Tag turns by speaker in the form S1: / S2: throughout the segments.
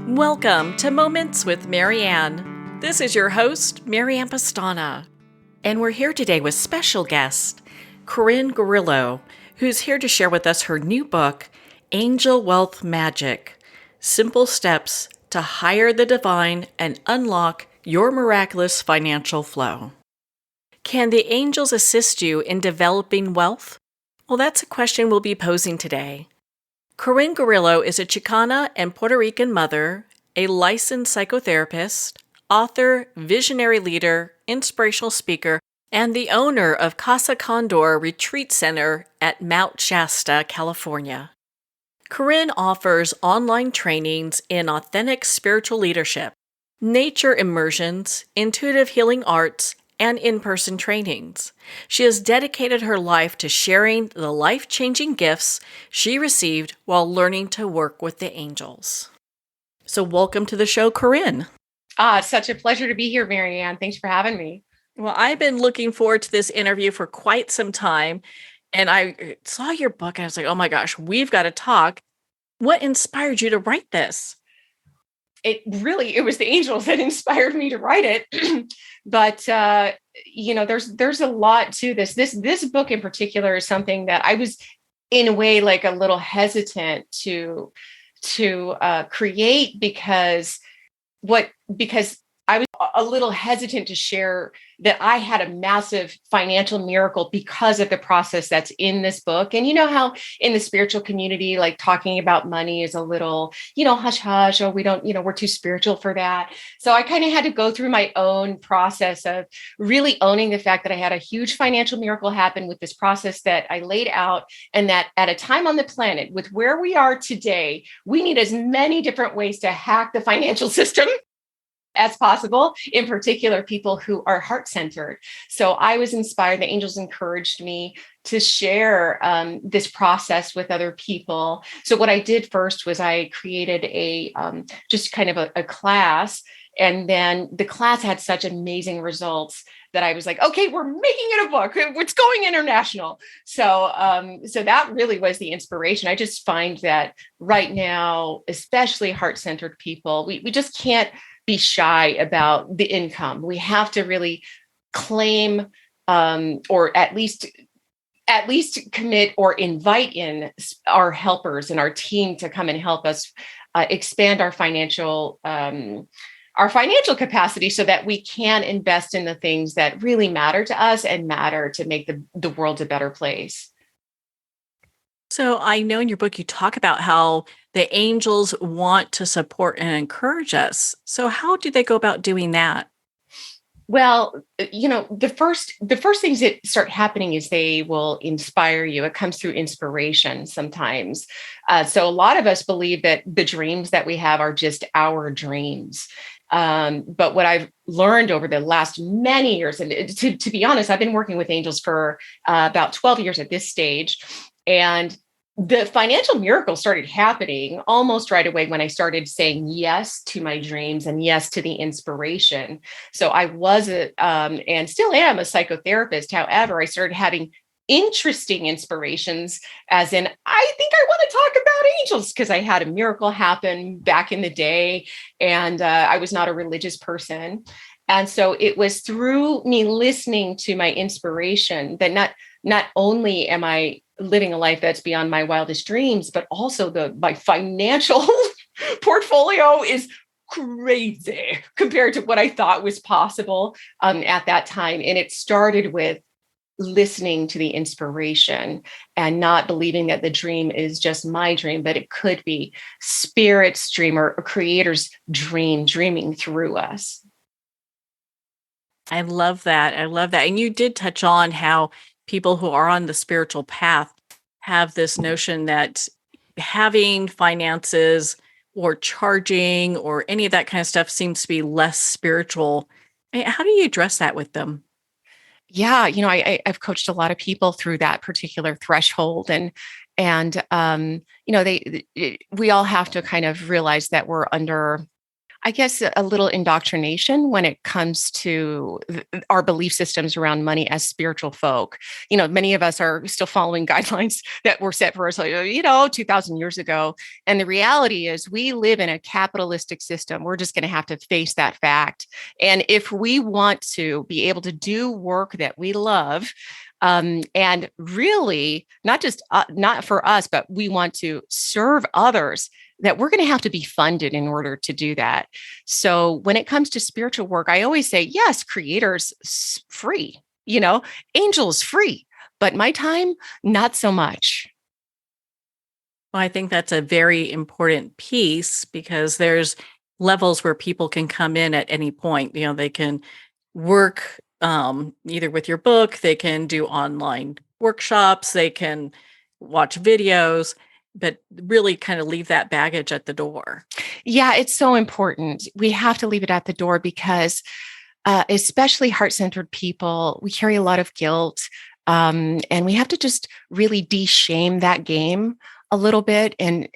S1: Welcome to Moments with Marianne. This is your host, Marianne Pastana. And we're here today with special guest, Corin Grillo, who's here to share with us her new book, Angel Wealth Magic: Simple Steps to Hire the Divine and Unlock Your Miraculous Financial Flow. Can the angels assist you in developing wealth? Well, that's a question we'll be posing today. Corin Grillo is a Chicana and Puerto Rican mother, a licensed psychotherapist, author, visionary leader, inspirational speaker, and the owner of Casa Condor Retreat Center at Mount Shasta, California. Corin offers online trainings in authentic spiritual leadership, nature immersions, intuitive healing arts, and in-person trainings. She has dedicated her life to sharing the life-changing gifts she received while learning to work with the angels. So welcome to the show, Corin.
S2: It's such a pleasure to be here, Marianne. Thanks for having me.
S1: Well, I've been looking forward to this interview for quite some time, and I saw your book and I was like, oh my gosh, we've got to talk. What inspired you to write this?
S2: It was the angels that inspired me to write it. But there's a lot to this. This book in particular is something that I was in a way like a little hesitant to create because I was a little hesitant to share that I had a massive financial miracle because of the process that's in this book. And you know how in the spiritual community, like talking about money is a little, hush hush, or we don't, we're too spiritual for that. So I kind of had to go through my own process of really owning the fact that I had a huge financial miracle happen with this process that I laid out, and that at a time on the planet with where we are today, we need as many different ways to hack the financial system as possible, in particular, people who are heart-centered. So I was inspired. The angels encouraged me to share this process with other people. So what I did first was I created just kind of a class. And then the class had such amazing results that I was like, okay, we're making it a book. It's going international. So that really was the inspiration. I just find that right now, especially heart-centered people, we just can't be shy about the income. We have to really claim or at least commit or invite in our helpers and our team to come and help us expand our financial capacity so that we can invest in the things that really matter to us and matter to make the world a better place.
S1: So I know in your book you talk about how the angels want to support and encourage us. So how do they go about doing that?
S2: Well, the first things that start happening is they will inspire you. It comes through inspiration sometimes. So a lot of us believe that the dreams that we have are just our dreams. But what I've learned over the last many years, and to be honest, I've been working with angels for about 12 years at this stage. And the financial miracle started happening almost right away when I started saying yes to my dreams and yes to the inspiration. So I was and still am a psychotherapist. However, I started having interesting inspirations, as in, I think I want to talk about angels because I had a miracle happen back in the day, and I was not a religious person. And so it was through me listening to my inspiration that not only am I living a life that's beyond my wildest dreams, but also my financial portfolio is crazy compared to what I thought was possible at that time. And it started with listening to the inspiration and not believing that the dream is just my dream, but it could be spirit's dream or a creator's dream dreaming through us.
S1: I love that. I love that. And you did touch on how people who are on the spiritual path have this notion that having finances or charging or any of that kind of stuff seems to be less spiritual. How do you address that with them?
S2: Yeah, I've coached a lot of people through that particular threshold, and we all have to kind of realize that we're under I guess a little indoctrination when it comes to our belief systems around money as spiritual folk. Many of us are still following guidelines that were set for us, 2,000 years ago. And the reality is we live in a capitalistic system. We're just going to have to face that fact. And if we want to be able to do work that we love, and really not for us, but we want to serve others, that we're going to have to be funded in order to do that. So when it comes to spiritual work, I always say, yes, creators free, angels free, but my time, not so much.
S1: Well, I think that's a very important piece because there's levels where people can come in at any point. They can work either with your book, they can do online workshops, they can watch videos, but really kind of leave that baggage at the door.
S2: Yeah, it's so important. We have to leave it at the door because especially heart-centered people, we carry a lot of guilt. And we have to just really de-shame that game a little bit. And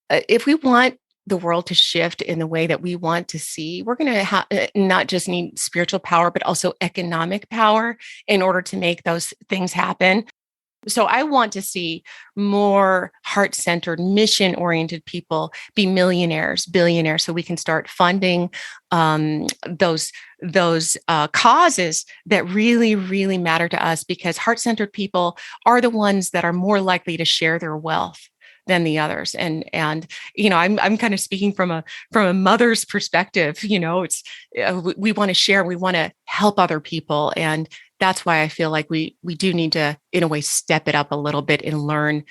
S2: if we want the world to shift in the way that we want to see, we're going to not just need spiritual power, but also economic power in order to make those things happen. So I want to see more heart-centered, mission-oriented people be millionaires, billionaires, so we can start funding those causes that really, really matter to us, because heart-centered people are the ones that are more likely to share their wealth than the others. And I'm kind of speaking from a mother's perspective. It's we want to share, we want to help other people, and that's why I feel like we do need to, in a way, step it up a little bit and learn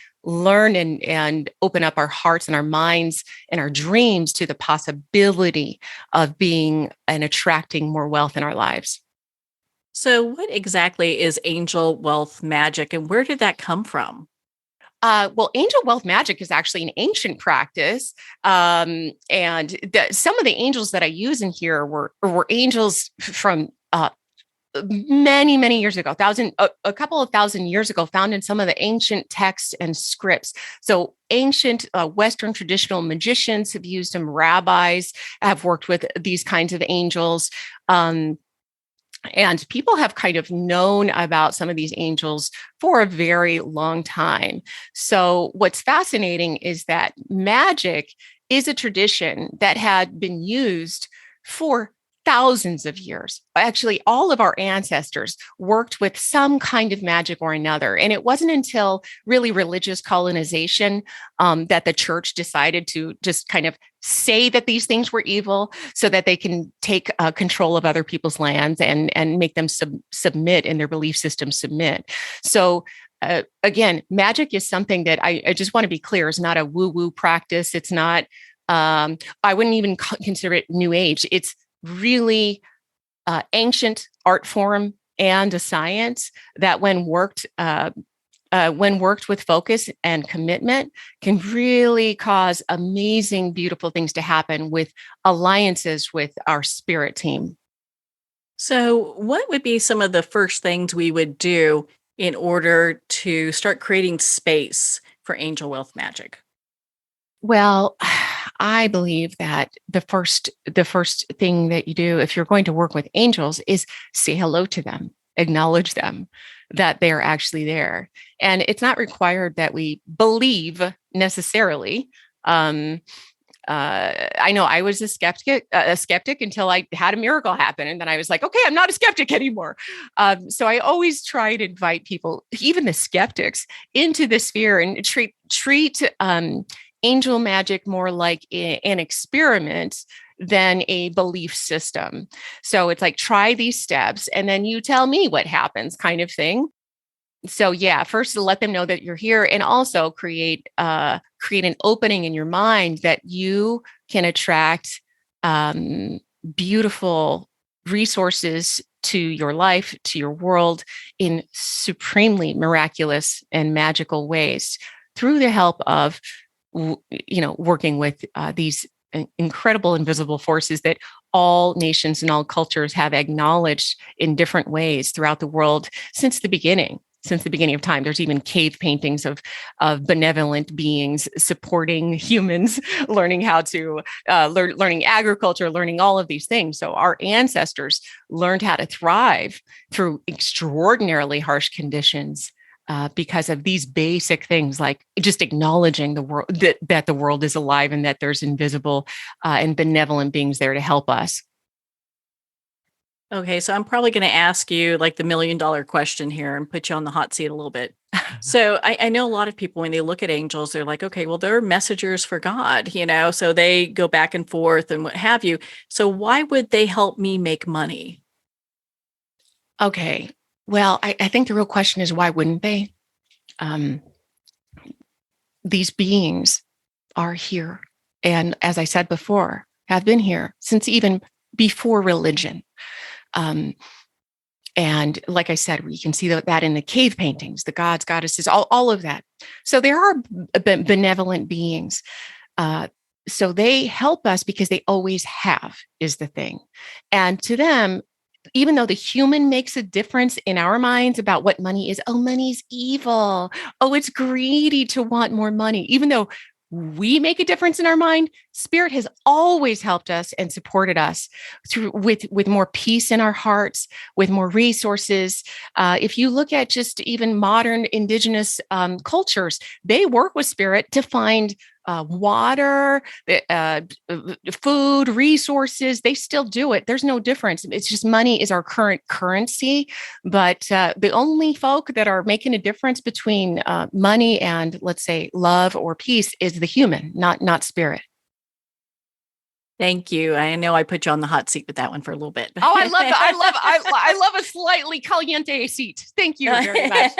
S2: and open up our hearts and our minds and our dreams to the possibility of being and attracting more wealth in our lives.
S1: So what exactly is angel wealth magic, and where did that come from?
S2: Well, angel wealth magic is actually an ancient practice. And some of the angels that I use in here were angels from many, many years ago, a couple of thousand years ago, found in some of the ancient texts and scripts. So ancient Western traditional magicians have used them. Rabbis have worked with these kinds of angels. And people have kind of known about some of these angels for a very long time. So what's fascinating is that magic is a tradition that had been used for thousands of years. Actually, all of our ancestors worked with some kind of magic or another. And it wasn't until really religious colonization that the church decided to just kind of say that these things were evil so that they can take control of other people's lands and make them submit, and their belief system submit. So again, magic is something that I just want to be clear is not a woo-woo practice. It's not, I wouldn't even consider it New Age. It's really ancient art form and a science that when worked with focus and commitment can really cause amazing, beautiful things to happen with alliances with our spirit team.
S1: So what would be some of the first things we would do in order to start creating space for angel wealth magic?
S2: Well, I believe that the first thing that you do if you're going to work with angels is say hello to them, acknowledge them, that they're actually there. And it's not required that we believe necessarily. I know I was a skeptic until I had a miracle happen. And then I was like, okay, I'm not a skeptic anymore. So I always try to invite people, even the skeptics, into the sphere and treat angel magic more like an experiment than a belief system. So it's like, try these steps and then you tell me what happens, kind of thing. So yeah, first to let them know that you're here, and also create an opening in your mind that you can attract beautiful resources to your life, to your world, in supremely miraculous and magical ways through the help of working with these incredible invisible forces that all nations and all cultures have acknowledged in different ways throughout the world since the beginning. since the beginning of time. There's even cave paintings of benevolent beings supporting humans, learning how to learning agriculture, learning all of these things. So our ancestors learned how to thrive through extraordinarily harsh conditions. Because of these basic things, like just acknowledging the world, that the world is alive and that there's invisible and benevolent beings there to help us.
S1: Okay, so I'm probably going to ask you like the $1 million question here and put you on the hot seat a little bit. So I know a lot of people, when they look at angels, they're like, okay, well, they're messengers for God, so they go back and forth and what have you. So why would they help me make money?
S2: Okay. Well, I think the real question is, why wouldn't they? These beings are here. And as I said before, have been here since even before religion. And like I said, we can see that in the cave paintings, the gods, goddesses, all of that. So there are benevolent beings. So they help us because they always have, is the thing. And to them, even though the human makes a difference in our minds about what money is, oh, money's evil. Oh, it's greedy to want more money. Even though we make a difference in our mind, spirit has always helped us and supported us through with more peace in our hearts, with more resources. If you look at just even modern indigenous cultures, they work with spirit to find water, food, resources. They still do it. There's no difference. It's just money is our current currency. But the only folk that are making a difference between money and, let's say, love or peace is the human, not spirit.
S1: Thank you. I know I put you on the hot seat with that one for a little bit.
S2: Oh, I love that. I love a slightly caliente seat. Thank you very much.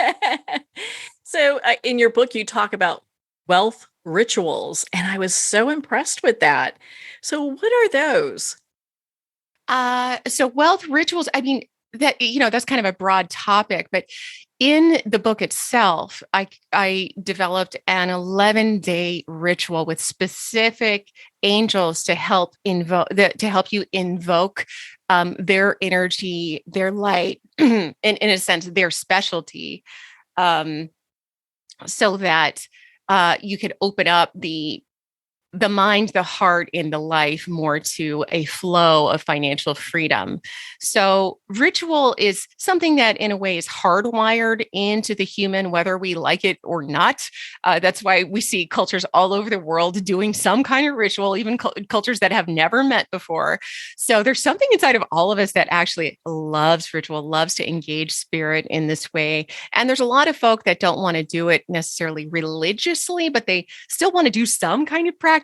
S1: So in your book, you talk about wealth rituals, and I was so impressed with that. So what are those?
S2: So wealth rituals, I mean, that's kind of a broad topic, but in the book itself, I developed an 11-day ritual with specific angels to help you invoke their energy, their light, in a sense, their specialty, so that you could open up the mind, the heart, and the life more to a flow of financial freedom. So ritual is something that in a way is hardwired into the human, whether we like it or not. That's why we see cultures all over the world doing some kind of ritual, even cultures that have never met before. So there's something inside of all of us that actually loves ritual, loves to engage spirit in this way. And there's a lot of folk that don't want to do it necessarily religiously, but they still want to do some kind of practice.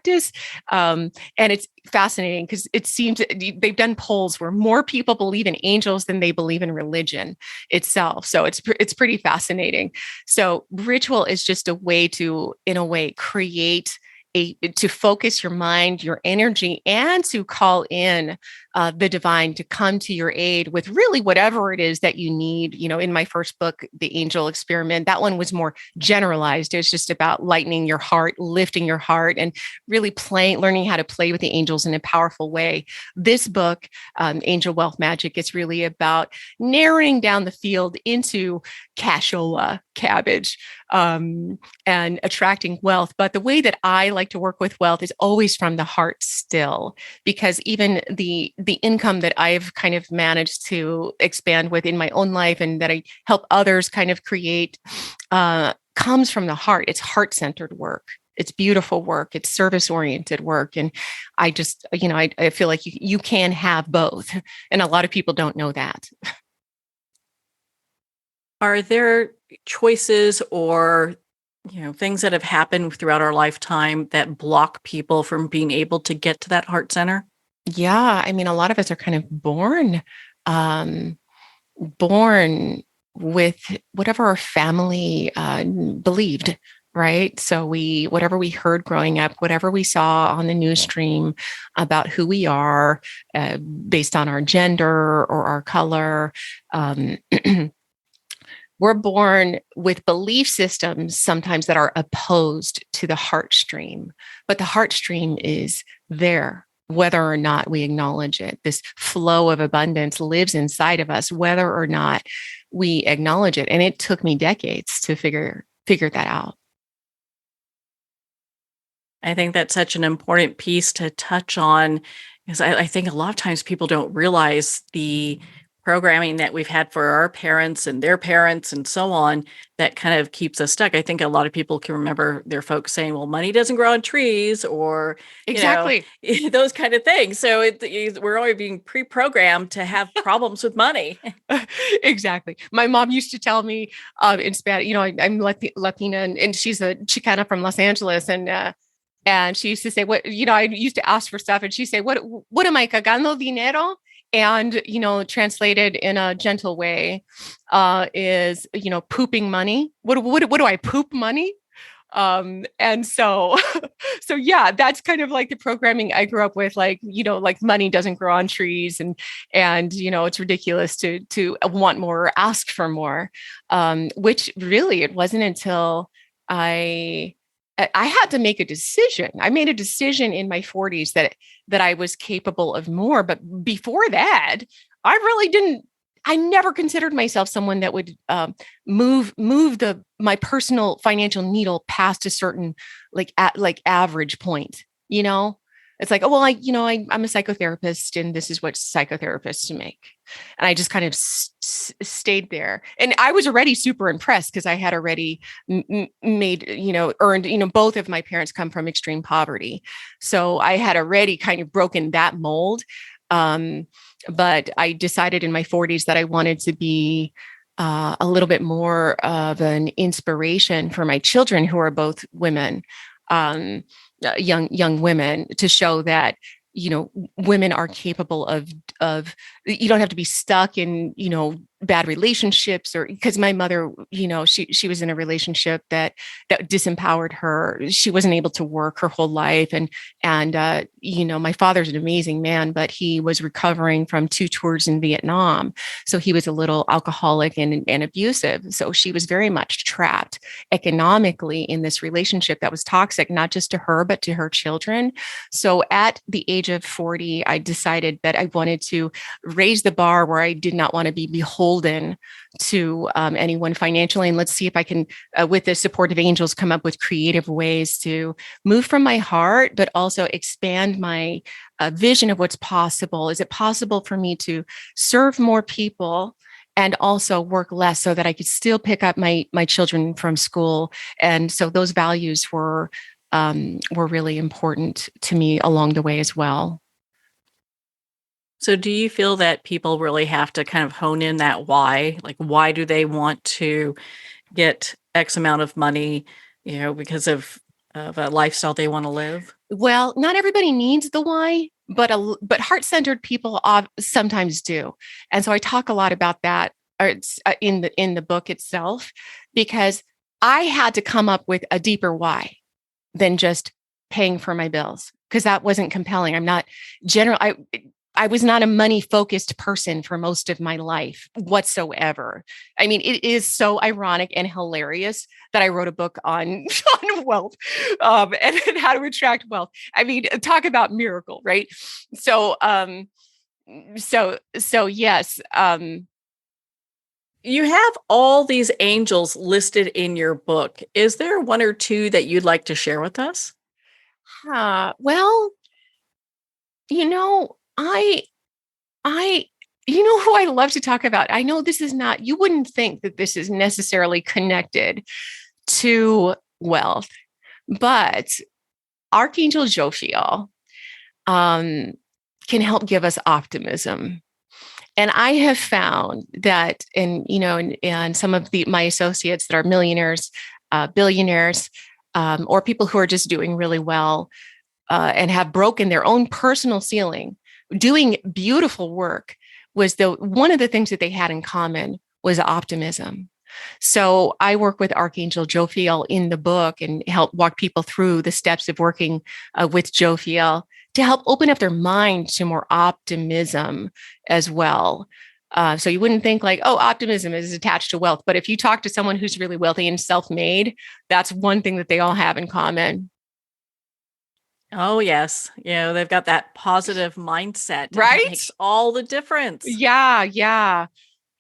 S2: And it's fascinating because it seems they've done polls where more people believe in angels than they believe in religion itself. So it's pretty fascinating. So ritual is just a way to, in a way, create to focus your mind, your energy, and to call in the divine to come to your aid with really whatever it is that you need. In my first book, The Angel Experiment, that one was more generalized. It was just about lightening your heart, lifting your heart, and really learning how to play with the angels in a powerful way. This book, Angel Wealth Magic, is really about narrowing down the field into cashola, cabbage, and attracting wealth. But the way that I like to work with wealth is always from the heart still, because even the income that I've kind of managed to expand with in my own life and that I help others kind of create comes from the heart. It's heart-centered work. It's beautiful work. It's service-oriented work. And I just, I feel like you can have both. And a lot of people don't know that.
S1: Are there choices or things that have happened throughout our lifetime that block people from being able to get to that heart center?
S2: Yeah, I mean, a lot of us are kind of born with whatever our family believed, right? So whatever we heard growing up, whatever we saw on the news stream about who we are, based on our gender or our color. We're born with belief systems sometimes that are opposed to the heart stream, but the heart stream is there, whether or not we acknowledge it. This flow of abundance lives inside of us, whether or not we acknowledge it. And it took me decades to figure that out.
S1: I think that's such an important piece to touch on, because I think a lot of times people don't realize the programming that we've had for our parents and their parents and so on that kind of keeps us stuck. I think a lot of people can remember their folks saying, well, money doesn't grow on trees, or,
S2: Exactly.
S1: those kind of things. So we're always being pre-programmed to have problems with money.
S2: Exactly. My mom used to tell me in Spanish, I'm Latina, and she's a Chicana from Los Angeles. And she used to say, I used to ask for stuff, and she'd say, what am I cagando dinero? And, translated in a gentle way, is, pooping money. What do I poop money? And so, so yeah, that's kind of like the programming I grew up with, like, like money doesn't grow on trees, and, it's ridiculous to want more or ask for more. Which really, it wasn't until I had to make a decision. I made a decision in my 40s that I was capable of more. But before that, I really didn't. I never considered myself someone that would move my personal financial needle past a certain like average point. It's like, oh well, I'm a psychotherapist, and this is what psychotherapists make. And I just kind of stayed there. And I was already super impressed because I had already made, earned, both of my parents come from extreme poverty. So I had already kind of broken that mold. But I decided in my 40s that I wanted to be a little bit more of an inspiration for my children, who are both women, young women, to show that women are capable of you don't have to be stuck in bad relationships, or because my mother, she was in a relationship that disempowered her. She wasn't able to work her whole life, and my father's an amazing man, but he was recovering from 2 tours in Vietnam, so he was a little alcoholic and abusive. So she was very much trapped economically in this relationship that was toxic, not just to her but to her children. So at the age of 40, I decided that I wanted to raise the bar where I did not want to be beholden to anyone financially. And let's see if I can, with the support of angels, come up with creative ways to move from my heart, but also expand my vision of what's possible. Is it possible for me to serve more people and also work less, so that I could still pick up my children from school? And so those values were really important to me along the way as well.
S1: So do you feel that people really have to kind of hone in that why? Like, why do they want to get X amount of money, because of a lifestyle they want to live?
S2: Well, not everybody needs the why, but heart-centered people sometimes do. And so I talk a lot about that in the book itself, because I had to come up with a deeper why than just paying for my bills, because that wasn't compelling. I was not a money focused person for most of my life whatsoever. I mean, it is so ironic and hilarious that I wrote a book on wealth, and how to attract wealth. I mean, talk about miracle, right? So yes.
S1: You have all these angels listed in your book. Is there one or two that you'd like to share with us?
S2: Well, I who I love to talk about. I know this is not, you wouldn't think that this is necessarily connected to wealth, but Archangel Jophiel can help give us optimism. And I have found that and some of my associates that are millionaires, billionaires, or people who are just doing really well, and have broken their own personal ceiling, doing beautiful work, was one of the things that they had in common was optimism. So I work with Archangel Jophiel in the book and help walk people through the steps of working with Jophiel to help open up their mind to more optimism as well. So you wouldn't think like, oh, optimism is attached to wealth. But if you talk to someone who's really wealthy and self-made, that's one thing that they all have in common.
S1: Oh, yes. They've got that positive mindset.
S2: Right?
S1: It makes all the difference.
S2: Yeah.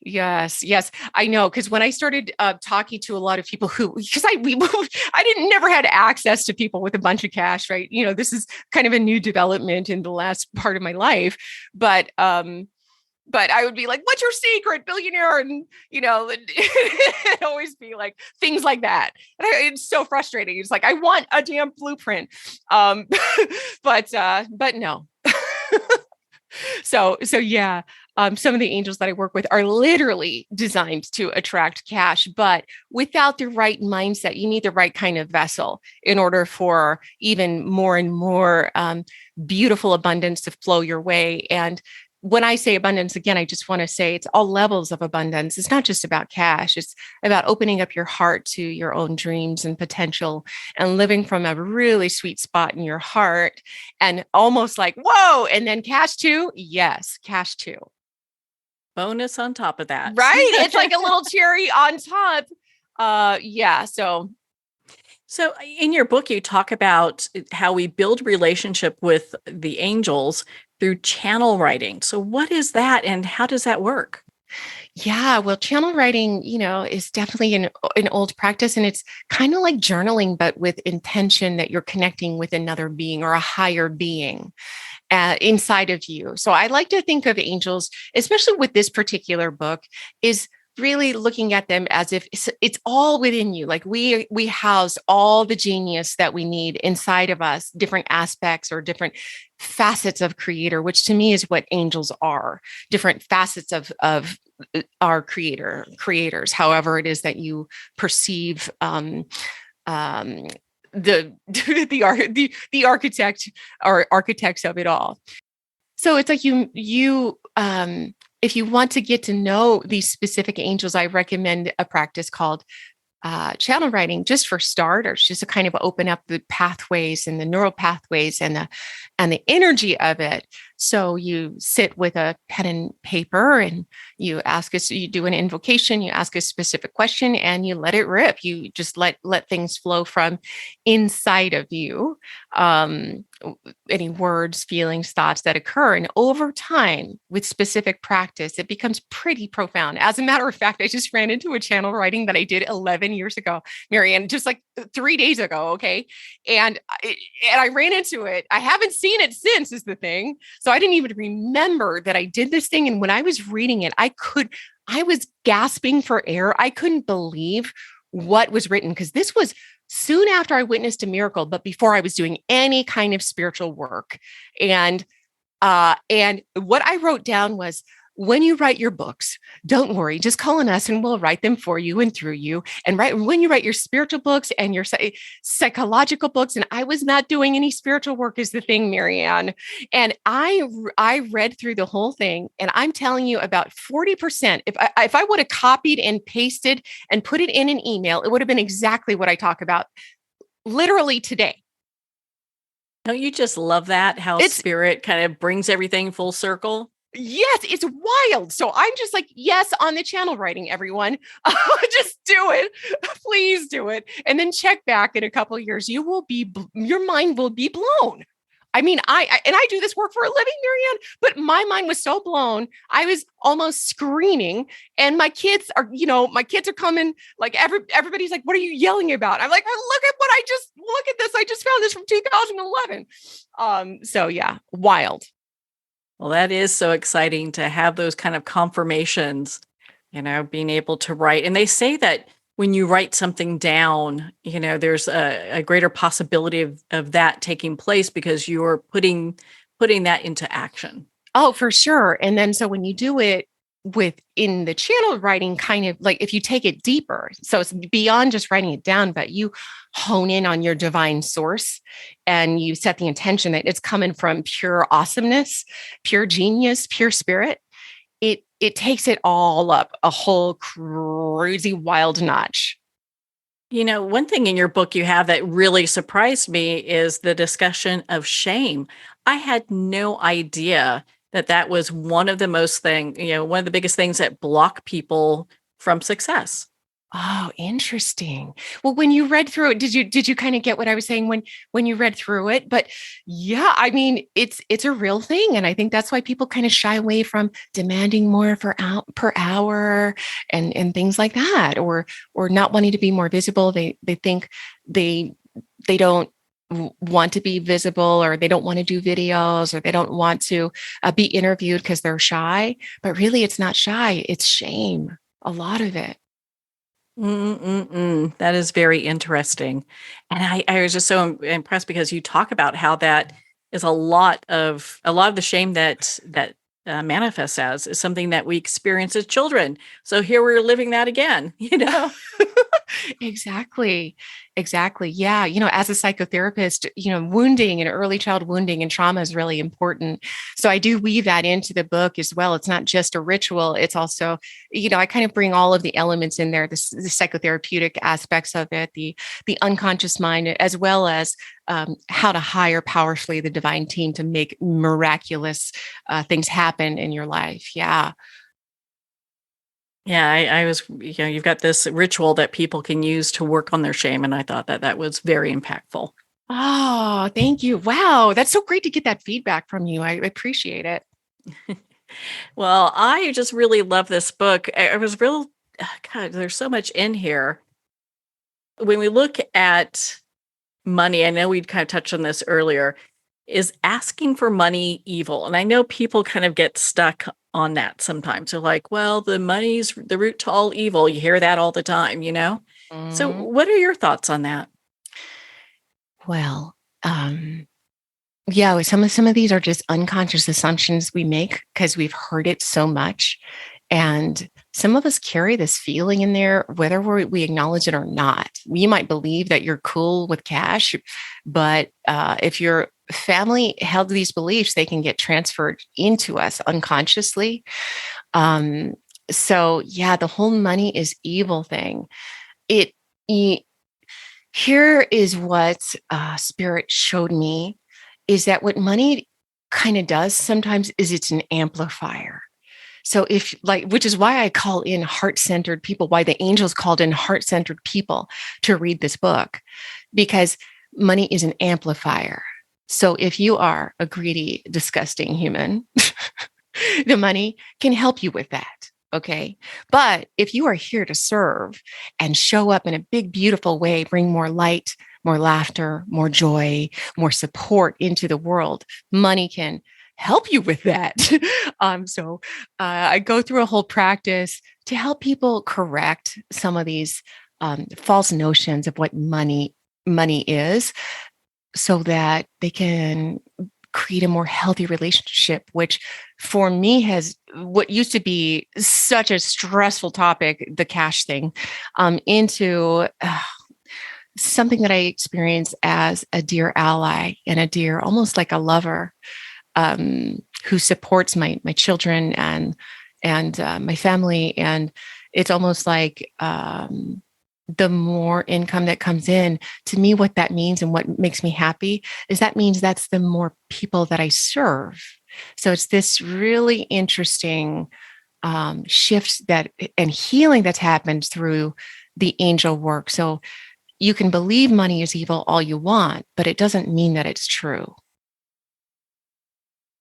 S2: Yes, yes, I know. Because when I started talking to a lot of people because I didn't never had access to people with a bunch of cash, right? This is kind of a new development in the last part of my life, but I would be like, "What's your secret, billionaire?" And it'd always be like things like that. And it's so frustrating. It's like I want a damn blueprint, um, but no. So yeah, some of the angels that I work with are literally designed to attract cash, but without the right mindset, you need the right kind of vessel in order for even more and more beautiful abundance to flow your way. And when I say abundance, again, I just want to say it's all levels of abundance. It's not just about cash. It's about opening up your heart to your own dreams and potential and living from a really sweet spot in your heart and almost like, whoa, and then cash too. Yes, cash too.
S1: Bonus on top of that.
S2: Right? It's like a little cherry on top. Yeah.
S1: So in your book, you talk about how we build relationship with the angels through channel writing. So what is that and how does that work?
S2: Yeah, well, channel writing, is definitely an old practice, and it's kind of like journaling, but with intention that you're connecting with another being or a higher being inside of you. So I like to think of angels, especially with this particular book, is really looking at them as if it's all within you. Like we house all the genius that we need inside of us, different aspects or different facets of creator, which to me is what angels are, different facets of our creators, however it is that you perceive the the architect or architects of it all. So it's like you if you want to get to know these specific angels, I recommend a practice called channel writing, just for starters, just to kind of open up the pathways and the neural pathways and the energy of it. So you sit with a pen and paper and you do an invocation, you ask a specific question and you let it rip. You just let things flow from inside of you. Any words, feelings, thoughts that occur. And over time, with specific practice, it becomes pretty profound. As a matter of fact, I just ran into a channel writing that I did 11 years ago, Marianne, just like 3 days ago. Okay. And I ran into it. I haven't seen it since, is the thing. So I didn't even remember that I did this thing. And when I was reading it, I was gasping for air. I couldn't believe what was written, because this was soon after I witnessed a miracle, but before I was doing any kind of spiritual work. And what I wrote down was, when you write your books, don't worry, just call on us and we'll write them for you and through you. And when you write your spiritual books and your psychological books, and I was not doing any spiritual work is the thing, Marianne. And I read through the whole thing, and I'm telling you, about 40%, if I would have copied and pasted and put it in an email, it would have been exactly what I talk about literally today.
S1: Don't you just love that? How spirit kind of brings everything full circle?
S2: Yes, it's wild. So I'm just like, yes, on the channel writing, everyone. Just do it. Please do it. And then check back in a couple of years. Your mind will be blown. I mean, I do this work for a living, Marianne, but my mind was so blown. I was almost screaming, and my kids are coming, like everybody's like, what are you yelling about? I'm like, look at this. I just found this from 2011. So yeah, wild.
S1: Well, that is so exciting to have those kind of confirmations, being able to write. And they say that when you write something down, there's a greater possibility of that taking place because you're putting that into action.
S2: Oh, for sure. And then so when you do it within the channel writing, kind of like if you take it deeper, so it's beyond just writing it down, but you hone in on your divine source and you set the intention that it's coming from pure awesomeness, pure genius, pure spirit. It takes it all up a whole crazy wild notch.
S1: One thing in your book you have that really surprised me is the discussion of shame. I had no idea that was one of the biggest things that block people from success.
S2: Oh, interesting. Well, when you read through it, did you kind of get what I was saying when you read through it? But yeah, I mean, it's a real thing, and I think that's why people kind of shy away from demanding more per hour and things like that, or not wanting to be more visible. They think they they don't want to be visible, or they don't want to do videos, or they don't want to be interviewed because they're shy. But really, it's not shy; it's shame. A lot of it.
S1: Mm-mm-mm. That is very interesting. And I was just so impressed because you talk about how that is a lot of the shame that manifests as is something that we experience as children. So here we're living that again, you know?
S2: Exactly. Exactly. Yeah. As a psychotherapist, wounding and early child wounding and trauma is really important. So I do weave that into the book as well. It's not just a ritual. It's also, I kind of bring all of the elements in there, the psychotherapeutic aspects of it, the unconscious mind, as well as how to hire powerfully the divine team to make miraculous things happen in your life. Yeah.
S1: Yeah, you've got this ritual that people can use to work on their shame. And I thought that that was very impactful.
S2: Oh, thank you. Wow. That's so great to get that feedback from you. I appreciate it.
S1: Well, I just really love this book. I was real, God, there's so much in here. When we look at money, I know we kind of touched on this earlier, is asking for money evil? And I know people kind of get stuck on that sometimes. They're like, well, the money's the root to all evil. You hear that all the time, you know? So,
S2: Mhm.
S1: what are your thoughts on that?
S2: Well, yeah, some of these are just unconscious assumptions we make because we've heard it so much. And some of us carry this feeling in there, whether we acknowledge it or not. You might believe that you're cool with cash, but if your family held these beliefs, they can get transferred into us unconsciously. Um, so, yeah, the whole money is evil thing. It, Here is what spirit showed me is that what money kind of does sometimes is it's an amplifier. So if like, which is why I call in heart-centered people, why the angels called in heart-centered people to read this book, because money is an amplifier. So if you are a greedy, disgusting human, the money can help you with that. Okay. But if you are here to serve and show up in a big, beautiful way, bring more light, more laughter, more joy, more support into the world, money can help you with that. I go through a whole practice to help people correct some of these false notions of what money is, so that they can create a more healthy relationship, which for me has what used to be such a stressful topic, the cash thing, into something that I experience as a dear ally and a dear, almost like a lover, who supports my children and my family. And it's almost like the more income that comes in, to me, what that means and what makes me happy is that means that's the more people that I serve. So it's this really interesting shift that and healing that's happened through the angel work. So you can believe money is evil all you want, but it doesn't mean that it's true.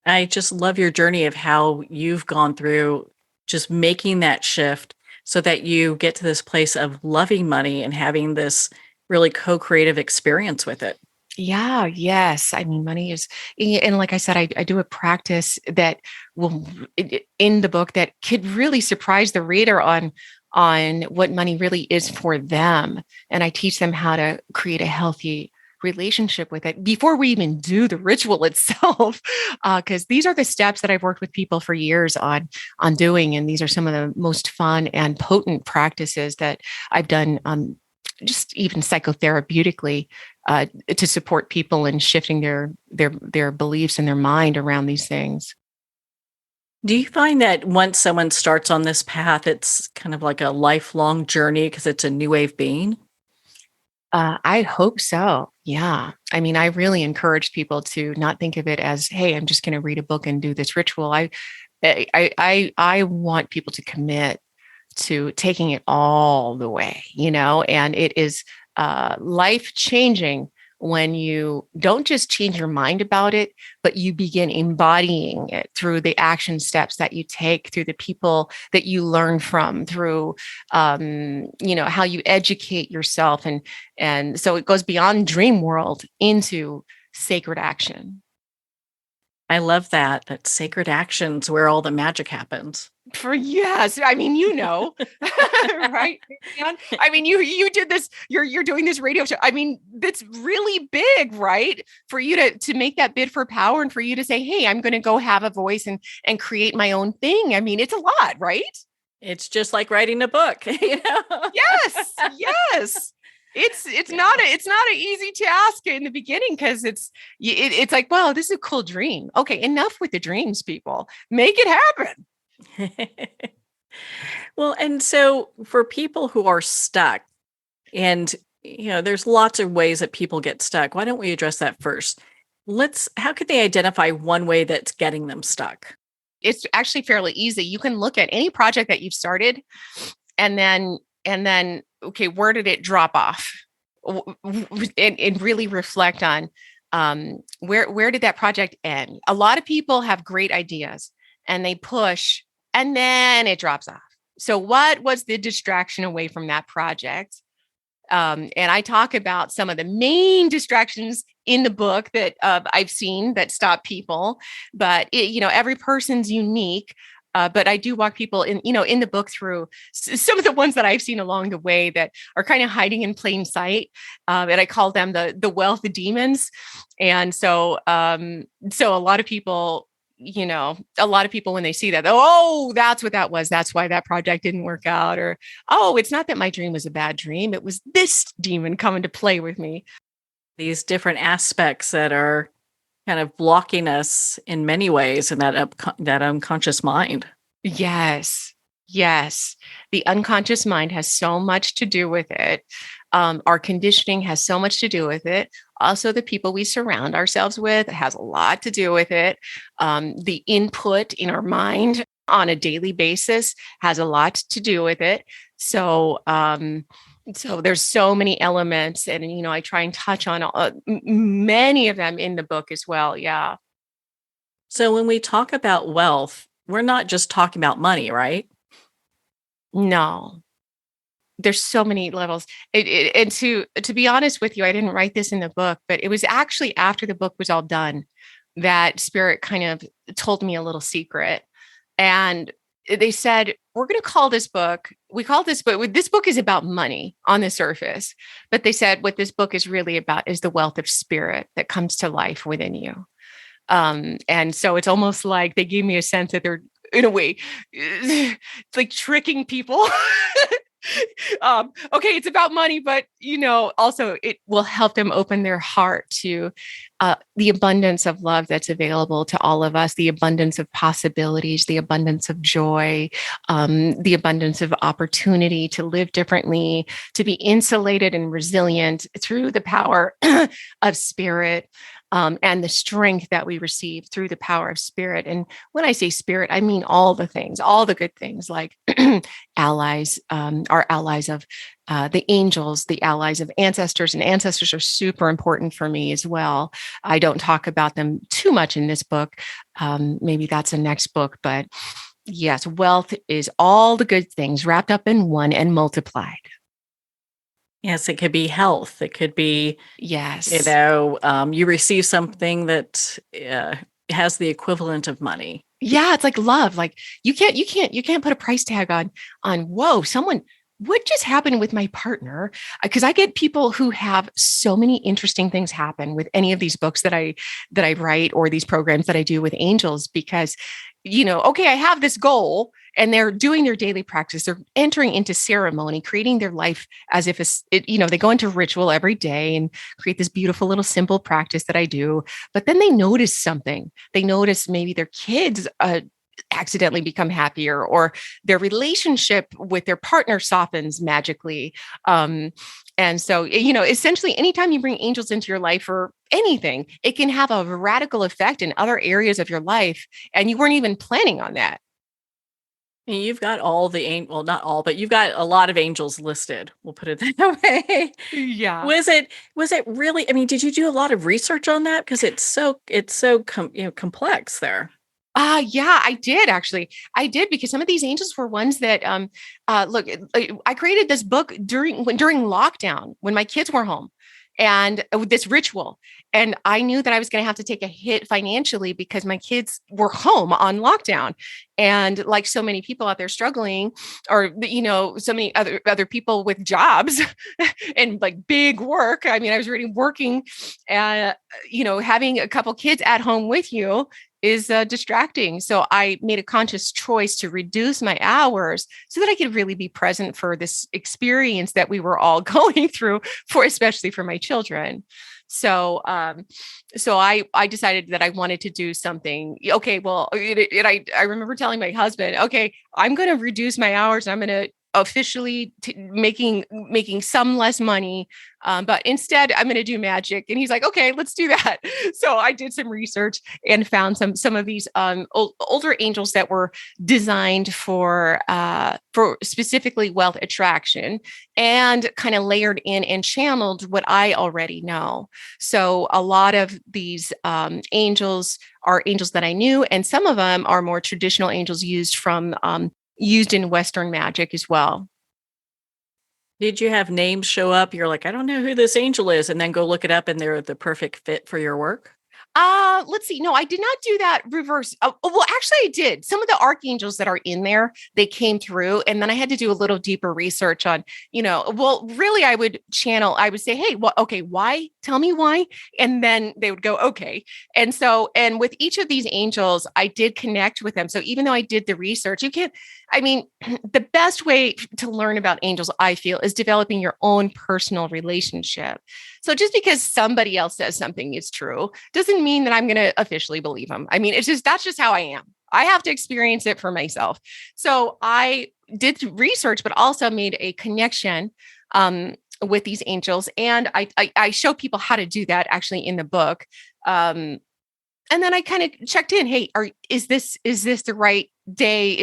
S1: I just love your journey of how you've gone through just making that shift so that you get to this place of loving money and having this really co-creative experience with it.
S2: Yeah, yes. I mean, money is, and like I said, I do a practice that will in the book that could really surprise the reader on what money really is for them. And I teach them how to create a healthy relationship with it before we even do the ritual itself. Because these are the steps that I've worked with people for years on doing, and these are some of the most fun and potent practices that I've done. Just even psychotherapeutically, to support people in shifting their beliefs and their mind around these things.
S1: Do you find that once someone starts on this path, it's kind of like a lifelong journey because it's a new way of being?
S2: I hope so. Yeah. I mean, I really encourage people to not think of it as, "Hey, I'm just going to read a book and do this ritual." I want people to commit to taking it all the way, and it is life changing when you don't just change your mind about it, but you begin embodying it through the action steps that you take, through the people that you learn from, through how you educate yourself, and so it goes beyond dream world into sacred action.
S1: I love that sacred actions where all the magic happens.
S2: Yes, I mean, right? I mean, you did this. You're doing this radio show. I mean, that's really big, right? For you to make that bid for power, and for you to say, "Hey, I'm going to go have a voice and create my own thing." I mean, it's a lot, right?
S1: It's just like writing a book,
S2: Yes, yes. It's not an easy task in the beginning, because it's like, well, this is a cool dream. Okay, enough with the dreams, people. Make it happen.
S1: Well, and so for people who are stuck, and there's lots of ways that people get stuck. Why don't we address that first? How could they identify one way that's getting them stuck?
S2: It's actually fairly easy. You can look at any project that you've started, and then, okay, where did it drop off? And really reflect on where did that project end? A lot of people have great ideas and they push, and then it drops off. So what was the distraction away from that project? And I talk about some of the main distractions in the book that I've seen that stop people, but every person's unique. But I do walk people in the book through some of the ones that I've seen along the way that are kind of hiding in plain sight. And I call them the wealth demons. And so a lot of people, when they see that, oh, that's what that was. That's why that project didn't work out. Or, oh, it's not that my dream was a bad dream. It was this demon coming to play with me.
S1: These different aspects that are kind of blocking us in many ways in that unconscious mind.
S2: Yes. Yes. The unconscious mind has so much to do with it. Our conditioning has so much to do with it. Also, the people we surround ourselves with has a lot to do with it. The input in our mind on a daily basis has a lot to do with it. So there's so many elements, and I try and touch on many of them in the book as well. Yeah.
S1: So when we talk about wealth, we're not just talking about money, right?
S2: No. There's so many levels. And to be honest with you, I didn't write this in the book, but it was actually after the book was all done that Spirit kind of told me a little secret. And they said, we're going to call this book, this book is about money on the surface. But they said, what this book is really about is the wealth of spirit that comes to life within you. And so it's almost like they gave me a sense that they're, in a way, it's like tricking people. Okay, it's about money, but also it will help them open their heart to the abundance of love that's available to all of us, the abundance of possibilities, the abundance of joy, the abundance of opportunity to live differently, to be insulated and resilient through the power of spirit. And the strength that we receive through the power of spirit. And when I say spirit, I mean all the things, all the good things, like allies, our allies of the angels, the allies of ancestors, and ancestors are super important for me as well. I don't talk about them too much in this book. Maybe that's a next book, but yes, wealth is all the good things wrapped up in one and multiplied.
S1: Yes, it could be health. It could be,
S2: yes,
S1: you receive something that has the equivalent of money.
S2: Yeah, it's like love. Like you can't put a price tag on whoa, what just happened with my partner? Because I get people who have so many interesting things happen with any of these books that I write, or these programs that I do with angels, because okay, I have this goal, and they're doing their daily practice. They're entering into ceremony, creating their life as if they go into ritual every day and create this beautiful little simple practice that I do. But then they notice something. They notice maybe their kids accidentally become happier, or their relationship with their partner softens magically. And so, essentially, anytime you bring angels into your life or anything, it can have a radical effect in other areas of your life. And you weren't even planning on that.
S1: And you've got all the well, not all, but you've got a lot of angels listed. We'll put it that way.
S2: Yeah.
S1: Was it really, I mean, did you do a lot of research on that? Because it's so complex
S2: Yeah, I did actually. I did because some of these angels were ones that look, I created this book during lockdown when my kids were home and with this ritual. And I knew that I was going to have to take a hit financially because my kids were home on lockdown. And like so many people out there struggling, or so many other people with jobs and like big work. I mean, I was already working, uh, having a couple kids at home with you is distracting. So I made a conscious choice to reduce my hours so that I could really be present for this experience that we were all going through, especially for my children. So I decided that I wanted to do something. Okay, well, I remember telling my husband, okay, I'm going to reduce my hours. I'm going to officially making some less money, but instead I'm going to do magic. And he's like, okay, let's do that. So I did some research and found some of these older angels that were designed for specifically wealth attraction, and kind of layered in and channeled what I already know. So a lot of these angels are angels that I knew, and some of them are more traditional angels used in Western magic as well.
S1: Did you have names show up? You're like, I don't know who this angel is, and then go look it up and they're the perfect fit for your work?
S2: Let's see. No, I did not do that reverse. Well, actually, I did. Some of the archangels that are in there, they came through, and then I had to do a little deeper research on, well, really, I would say, hey, well, okay, why? Tell me why. And then they would go, okay. And with each of these angels, I did connect with them. So even though I did the research, I mean, the best way to learn about angels, I feel, is developing your own personal relationship. So just because somebody else says something is true doesn't mean that I'm going to officially believe them. I mean, that's just how I am. I have to experience it for myself. So I did research, but also made a connection with these angels. And I show people how to do that actually in the book. And then I kind of checked in. Hey, is this the right day?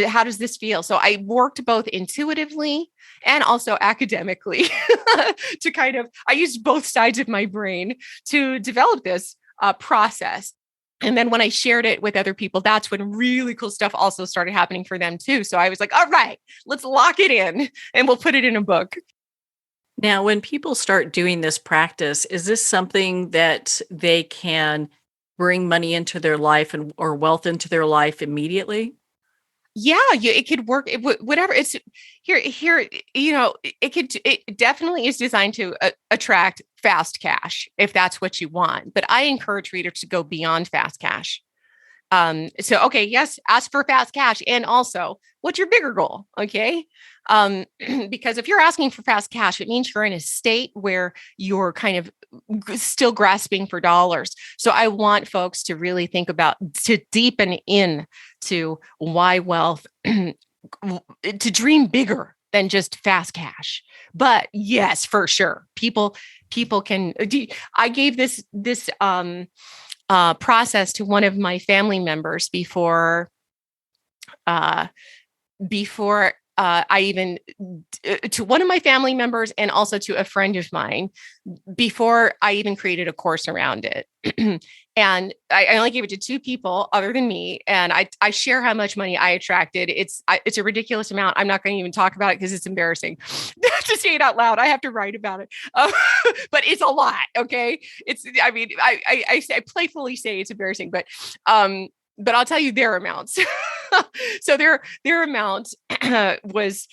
S2: How does this feel? So I worked both intuitively and also academically I used both sides of my brain to develop this process. And then when I shared it with other people, that's when really cool stuff also started happening for them too. So I was like, all right, let's lock it in and we'll put it in a book.
S1: Now, when people start doing this practice, is this something that they can bring money into their life or wealth into their life immediately?
S2: Yeah, it could work. Whatever it's here, it definitely is designed to attract fast cash if that's what you want. But I encourage readers to go beyond fast cash. So, okay, yes, ask for fast cash. And also, what's your bigger goal? Okay. Because if you're asking for fast cash, it means you're in a state where you're kind of still grasping for dollars. So I want folks to really think about, to deepen in to why wealth, to dream bigger than just fast cash. But yes, for sure, people can. I gave this process to one of my family members before I even to one of my family members, and also to a friend of mine, before I even created a course around it. And I only gave it to two people other than me. And I share how much money I attracted. It's a ridiculous amount. I'm not going to even talk about it because it's embarrassing to say it out loud. I have to write about it. But it's a lot. Okay. I mean, I playfully say it's embarrassing, but I'll tell you their amounts. So their amount was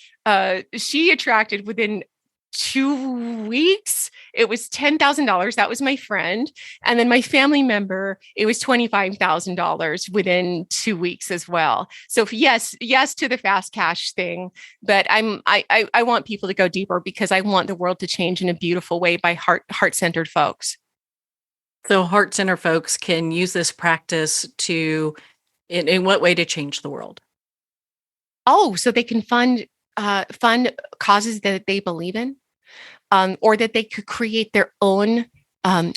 S2: she attracted within 2 weeks. It was $10,000. That was my friend. And then my family member, it was $25,000 within 2 weeks as well. So yes to the fast cash thing, but I want people to go deeper because I want the world to change in a beautiful way by heart-centered folks.
S1: So heart center folks can use this practice in what way to change the world?
S2: Oh, so they can fund causes that they believe in, or that they could create their own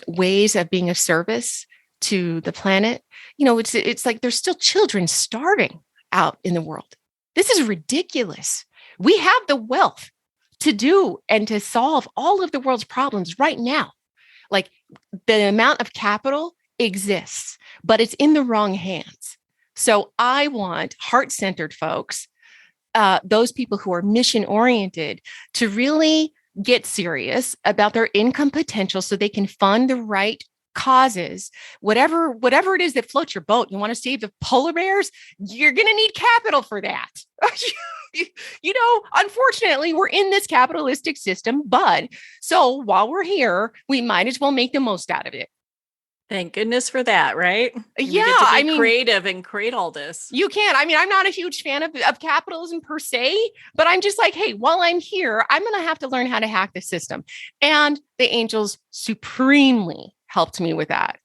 S2: ways of being of service to the planet. It's like there's still children starving out in the world. This is ridiculous. We have the wealth to do and to solve all of the world's problems right now. Like the amount of capital exists, but it's in the wrong hands. So I want heart-centered folks, those people who are mission-oriented, to really get serious about their income potential so they can fund the right causes, whatever it is that floats your boat. You want to save the polar bears? You're going to need capital for that. Unfortunately, we're in this capitalistic system, but so while we're here, we might as well make the most out of it.
S1: Thank goodness for that, right?
S2: Yeah,
S1: I mean, creative and create all this.
S2: You can. I mean, I'm not a huge fan of capitalism per se, but I'm just like, hey, while I'm here, I'm going to have to learn how to hack the system. And the angels supremely helped me with that.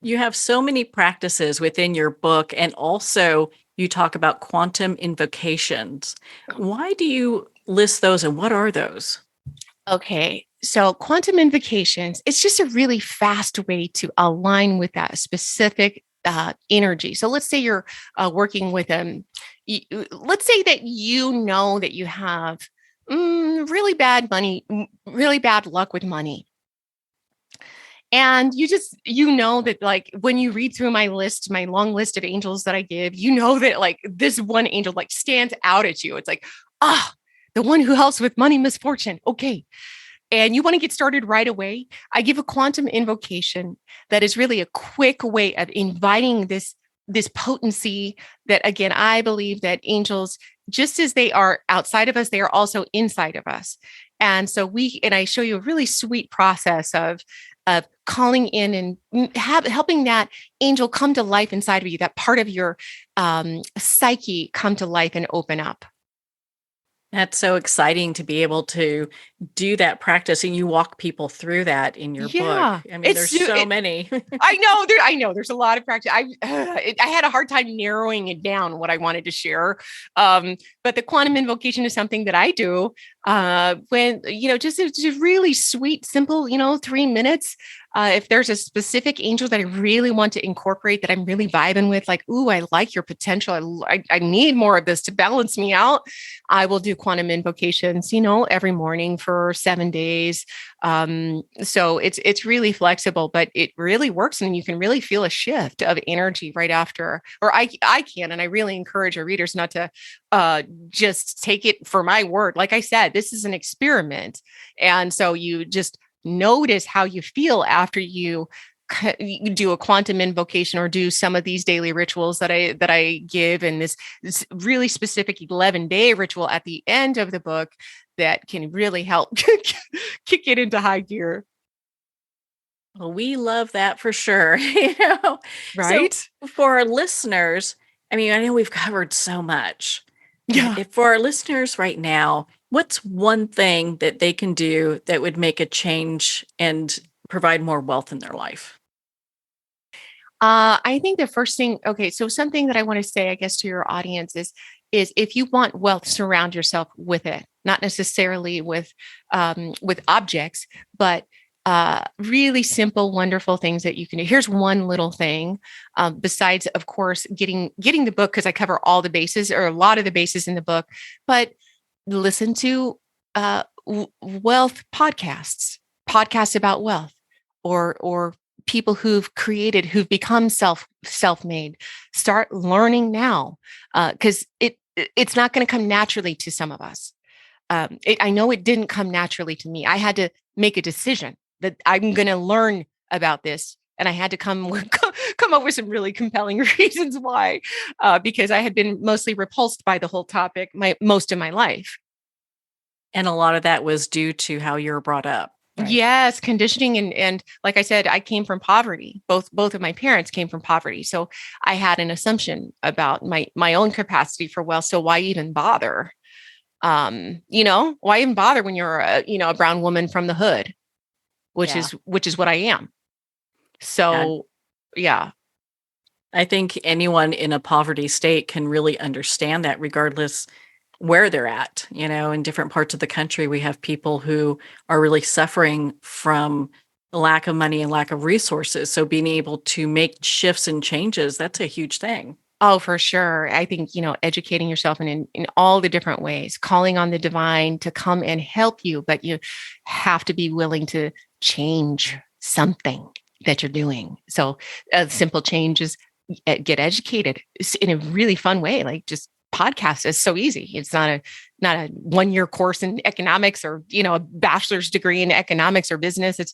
S1: You have so many practices within your book, and also you talk about quantum invocations. Why do you list those, and what are those?
S2: Okay, so quantum invocations, it's just a really fast way to align with that specific energy. So let's say you're working with let's say that you know that you have really bad luck with money. And you know that, like, when you read through my long list of angels that I give, you know that like this one angel like stands out at you. It's like, the one who helps with money misfortune. Okay. And you want to get started right away. I give a quantum invocation that is really a quick way of inviting this potency that, again, I believe that angels, just as they are outside of us, they are also inside of us. And so I show you a really sweet process of calling in and helping that angel come to life inside of you, that part of your psyche come to life and open up.
S1: That's so exciting to be able to do that practice, and you walk people through that in your book. I mean, there's so many.
S2: I know there's a lot of practice. I had a hard time narrowing it down what I wanted to share. But the quantum invocation is something that I do when, just really sweet, simple, 3 minutes. If there's a specific angel that I really want to incorporate, that I'm really vibing with, like, ooh, I like your potential. I need more of this to balance me out. I will do quantum invocations, every morning for 7 days. So it's really flexible, but it really works. And you can really feel a shift of energy right after, or I can. And I really encourage our readers not to just take it for my word. Like I said, this is an experiment. And so you just notice how you feel after you do a quantum invocation or do some of these daily rituals that I give, and this really specific 11-day ritual at the end of the book that can really help kick it into high gear.
S1: Well, we love that for sure.
S2: Right?
S1: So for our listeners, I mean, I know we've covered so much.
S2: Yeah.
S1: For our listeners right now, what's one thing that they can do that would make a change and provide more wealth in their life?
S2: I think the first thing, okay, so something that I want to say, I guess, to your audience is if you want wealth, surround yourself with it, not necessarily with objects, but really simple, wonderful things that you can do. Here's one little thing, besides, of course, getting the book, because I cover all the bases, or a lot of the bases in the book, but listen to wealth podcasts about wealth, or people who've become self-made. Start learning now, because it's not going to come naturally to some of us. I know it didn't come naturally to me. I had to make a decision that I'm going to learn about this, and I had to come up with some really compelling reasons why, because I had been mostly repulsed by the whole topic most of my life.
S1: And a lot of that was due to how you were brought up. Right?
S2: Yes, conditioning, and like I said, I came from poverty. Both of my parents came from poverty, so I had an assumption about my own capacity for wealth. So why even bother? Why even bother when you're a brown woman from the hood, which is what I am. So, yeah.
S1: I think anyone in a poverty state can really understand that, regardless where they're at. In different parts of the country, we have people who are really suffering from lack of money and lack of resources. So being able to make shifts and changes, that's a huge thing.
S2: Oh, for sure. I think, educating yourself in all the different ways, calling on the divine to come and help you, but you have to be willing to change something that you're doing. So a simple change is get educated in a really fun way, like just podcast is so easy. It's not a 1 year course in economics or a bachelor's degree in economics or business. It's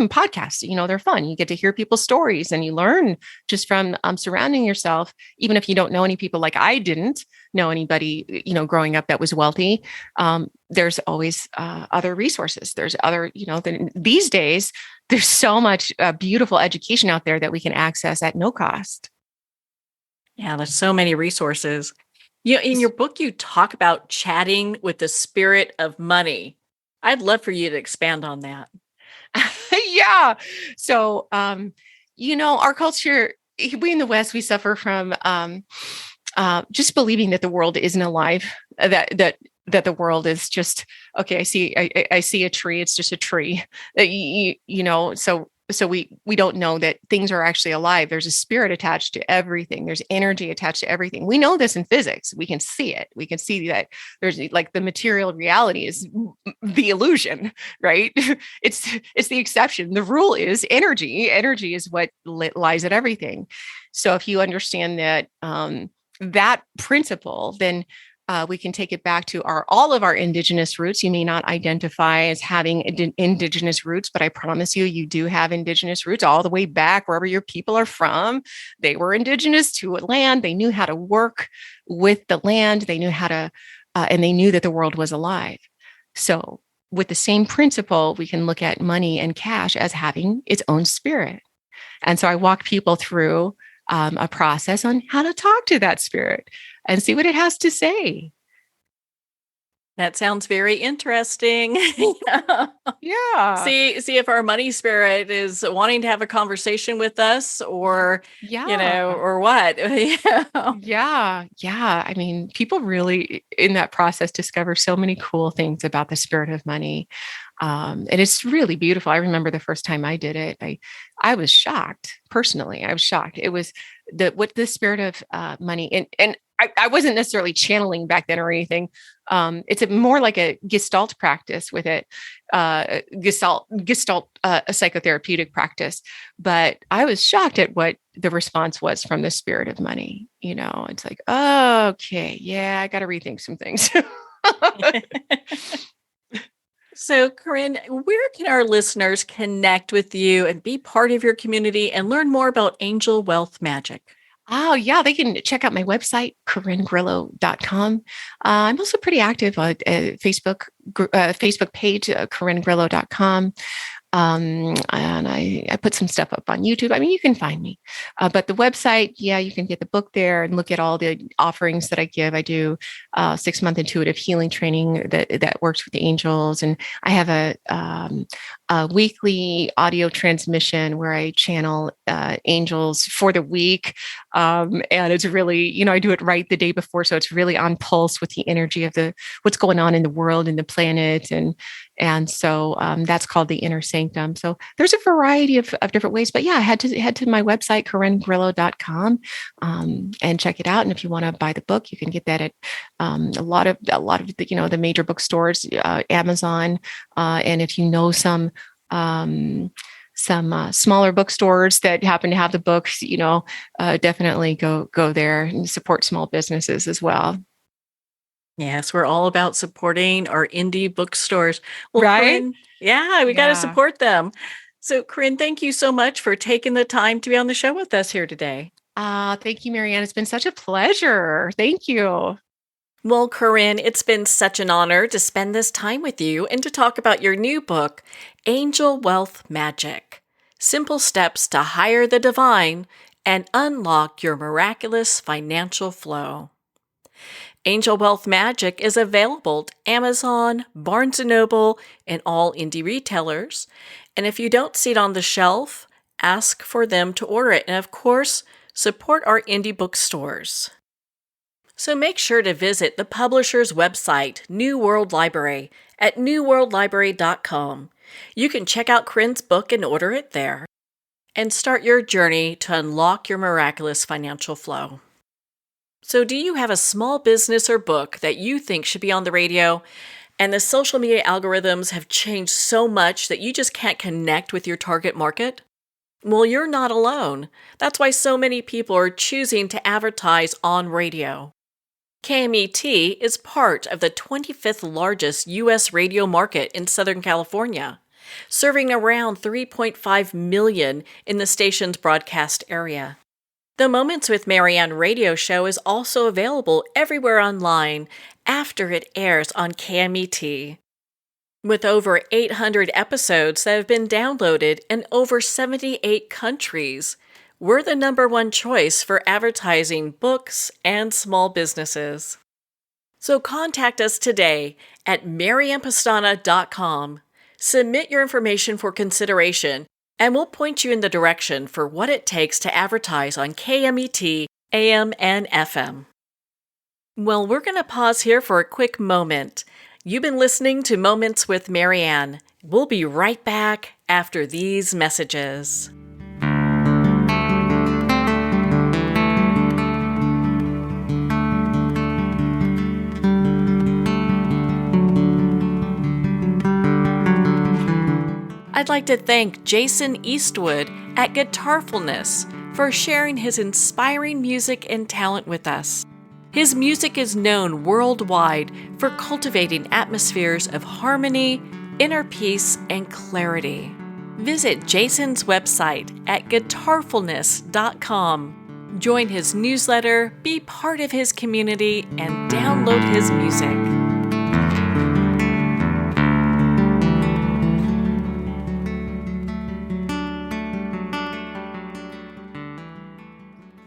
S2: podcasts. They're fun. You get to hear people's stories and you learn just from surrounding yourself. Even if you don't know any people, like I didn't know anybody growing up that was wealthy. There's always other resources. There's other these days there's so much beautiful education out there that we can access at no cost.
S1: Yeah, there's so many resources. In your book, you talk about chatting with the spirit of money. I'd love for you to expand on that.
S2: Yeah. So, our culture, we in the West, we suffer from just believing that the world isn't alive, that the world is just, okay, I see a tree. It's just a tree. So we don't know that things are actually alive. There's a spirit attached to everything. There's energy attached to everything. We know this in physics. We can see it. We can see that there's like the material reality is the illusion, right? It's the exception. The rule is energy. Energy is what lies at everything. So if you understand that that principle, then we can take it back to all of our indigenous roots. You may not identify as having indigenous roots, but I promise you do have indigenous roots all the way back wherever your people are from. They were indigenous to a land. They knew how to work with the land. They knew how to, and they knew that the world was alive. So with the same principle, we can look at money and cash as having its own spirit. And so I walk people through a process on how to talk to that spirit and see what it has to say.
S1: That sounds very interesting.
S2: Yeah.
S1: See if our money spirit is wanting to have a conversation with us or,
S2: Yeah.
S1: or what.
S2: Yeah. Yeah. I mean, people really in that process discover so many cool things about the spirit of money. And it's really beautiful. I remember the first time I did it, I was shocked personally. I was shocked. It was what the spirit of money and I wasn't necessarily channeling back then or anything. It's more like a Gestalt practice with it, Gestalt a psychotherapeutic practice. But I was shocked at what the response was from the spirit of money. It's like, oh, okay, yeah, I got to rethink some things.
S1: So, Corinne, where can our listeners connect with you and be part of your community and learn more about Angel Wealth Magic?
S2: Oh, yeah, they can check out my website, CorinGrillo.com. I'm also pretty active on Facebook page, CorinGrillo.com. And I put some stuff up on YouTube. I mean, you can find me. But the website, yeah, you can get the book there and look at all the offerings that I give. I do 6-month intuitive healing training that works with the angels. And I have a weekly audio transmission where I channel angels for the week. And it's really, I do it right the day before. So it's really on pulse with the energy of what's going on in the world and the planet. And so that's called the Inner Sanctum. So there's a variety of different ways. But yeah, head to my website, CorinGrillo.com, and check it out. And if you want to buy the book, you can get that at a lot of the major bookstores, Amazon. And if you know some smaller bookstores that happen to have the books, definitely go there and support small businesses as well.
S1: Yes, we're all about supporting our indie bookstores. Well,
S2: Right?
S1: Corinne, yeah, we got to
S2: Yeah.
S1: support them. So, Corinne, thank you so much for taking the time to be on the show with us here today.
S2: Thank you, Marianne. It's been such a pleasure. Thank you.
S1: Well, Corinne, it's been such an honor to spend this time with you and to talk about your new book, Angel Wealth Magic: Simple Steps to Hire the Divine and Unlock Your Miraculous Financial Flow. Angel Wealth Magic is available at Amazon, Barnes & Noble, and all indie retailers. And if you don't see it on the shelf, ask for them to order it. And of course, support our indie bookstores. So make sure to visit the publisher's website, New World Library, at newworldlibrary.com. You can check out Corinne's book and order it there. And start your journey to unlock your miraculous financial flow. So, do you have a small business or book that you think should be on the radio, and the social media algorithms have changed so much that you just can't connect with your target market? Well, you're not alone. That's why so many people are choosing to advertise on radio. KMET is part of the 25th largest U.S. radio market in Southern California, serving around 3.5 million in the station's broadcast area. The Moments with Marianne radio show is also available everywhere online after it airs on KMET. With over 800 episodes that have been downloaded in over 78 countries, we're the #1 choice for advertising books and small businesses. So contact us today at mariannepastana.com. Submit your information for consideration, and we'll point you in the direction for what it takes to advertise on KMET, AM, and FM. Well, we're going to pause here for a quick moment. You've been listening to Moments with Marianne. We'll be right back after these messages. I'd like to thank Jason Eastwood at Guitarfulness for sharing his inspiring music and talent with us. His music is known worldwide for cultivating atmospheres of harmony, inner peace, and clarity. Visit Jason's website at guitarfulness.com. Join his newsletter, be part of his community, and download his music.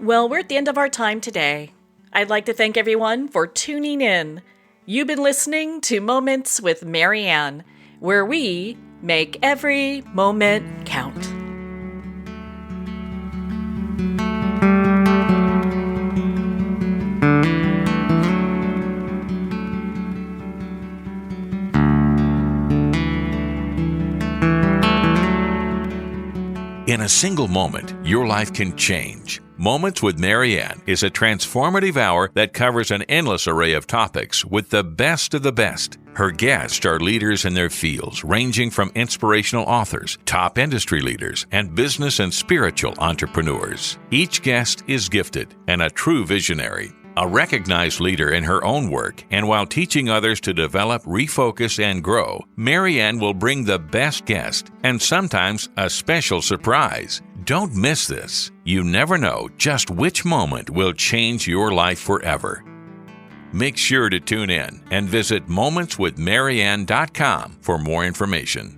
S1: Well, we're at the end of our time today. I'd like to thank everyone for tuning in. You've been listening to Moments with Marianne, where we make every moment count.
S3: In a single moment, your life can change. Moments with Marianne is a transformative hour that covers an endless array of topics with the best of the best. Her guests are leaders in their fields, ranging from inspirational authors, top industry leaders, and business and spiritual entrepreneurs. Each guest is gifted and a true visionary, a recognized leader in her own work, and while teaching others to develop, refocus, and grow, Marianne will bring the best guest and sometimes a special surprise. Don't miss this. You never know just which moment will change your life forever. Make sure to tune in and visit momentswithmarianne.com for more information.